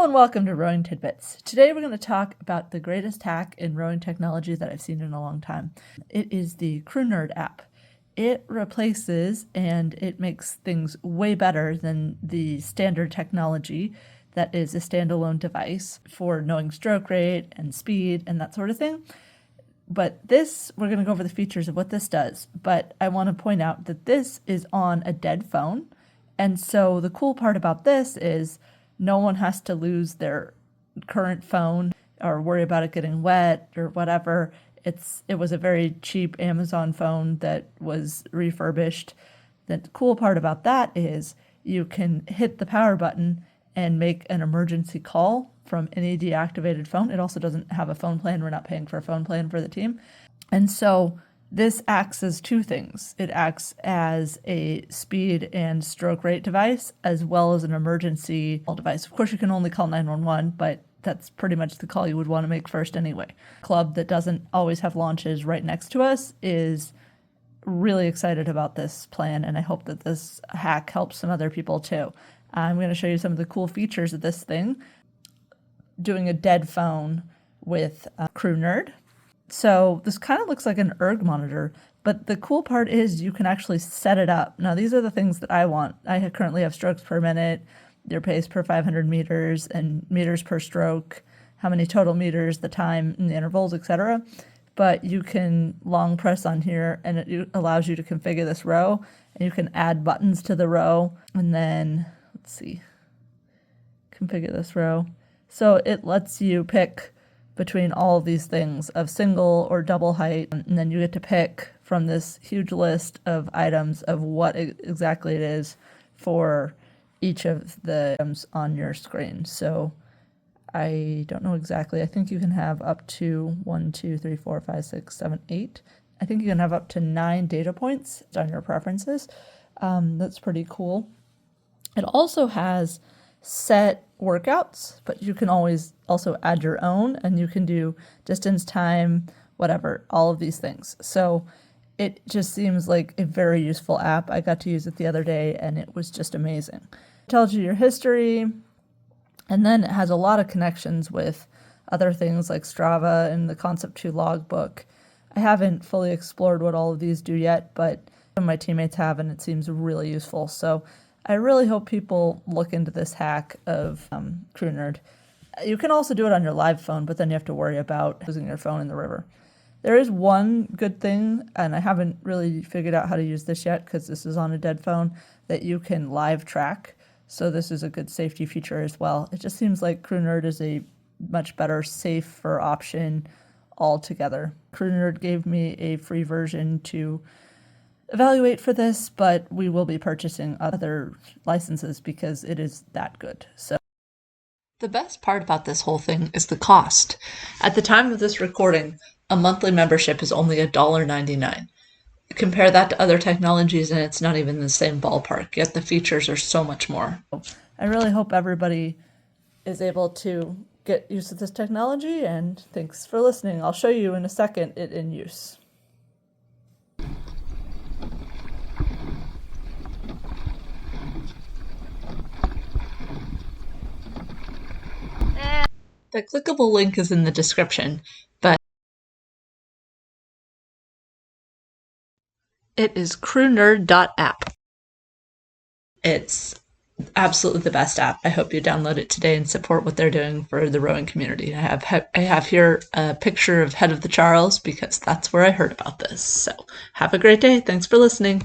and welcome to Rowing Tidbits. Today we're going to talk about the greatest hack in rowing technology that I've seen in a long time. It is the CrewNerd app. It replaces and it makes things way better than the standard technology that is a standalone device for knowing stroke rate and speed and that sort of thing. But this, we're going to go over the features of what this does. But I want to point out that this is on a dead phone. And so the cool part about this is no one has to lose their current phone or worry about it getting wet or whatever. It was a very cheap Amazon phone that was refurbished. The cool part about that is you can hit the power button and make an emergency call from any deactivated phone. It also doesn't have a phone plan. We're not paying for a phone plan for the team. And so this acts as two things. It acts as a speed and stroke rate device, as well as an emergency call device. Of course, you can only call 911, but that's pretty much the call you would want to make first anyway. A club that doesn't always have launches right next to us is really excited about this plan, and I hope that this hack helps some other people too. I'm going to show you some of the cool features of this thing. Doing a dead phone with CrewNerd. So this kind of looks like an erg monitor, but the cool part is you can actually set it up. Now, these are the things that I want. I currently have strokes per minute, your pace per 500 meters, and meters per stroke, how many total meters, the time, and the intervals, etc. But you can long press on here, and it allows you to configure this row, and you can add buttons to the row, and then, let's see, configure this row. So it lets you pick between all of these things of single or double height, and then you get to pick from this huge list of items of what exactly it is for each of the items on your screen. So I don't know exactly. I think you can have up to 1, 2, 3, 4, 5, 6, 7, 8. I think you can have up to 9 data points on your preferences. That's pretty cool. It also has set workouts, but you can always also add your own, and you can do distance, time, whatever, all of these things. So it just seems like a very useful app. I got to use it the other day, and it was just amazing. It tells you your history, and then it has a lot of connections with other things like Strava and the Concept2 logbook. I haven't fully explored what all of these do yet, but some of my teammates have, and it seems really useful. So I really hope people look into this hack of CrewNerd. You can also do it on your live phone, but then you have to worry about losing your phone in the river. There is one good thing, and I haven't really figured out how to use this yet because this is on a dead phone, that you can live track. So this is a good safety feature as well. It just seems like CrewNerd is a much better, safer option altogether. CrewNerd gave me a free version to evaluate for this, but we will be purchasing other licenses because it is that good. So the best part about this whole thing is the cost. At the time of this recording, a monthly membership is only $1.99. Compare that to other technologies and it's not even the same ballpark, yet the features are so much more. I really hope everybody is able to get used to this technology, and thanks for listening. I'll show you in a second it in use. The clickable link is in the description, but it is crewnerd.app. It's absolutely the best app. I hope you download it today and support what they're doing for the rowing community. I have here a picture of Head of the Charles because that's where I heard about this. So have a great day. Thanks for listening.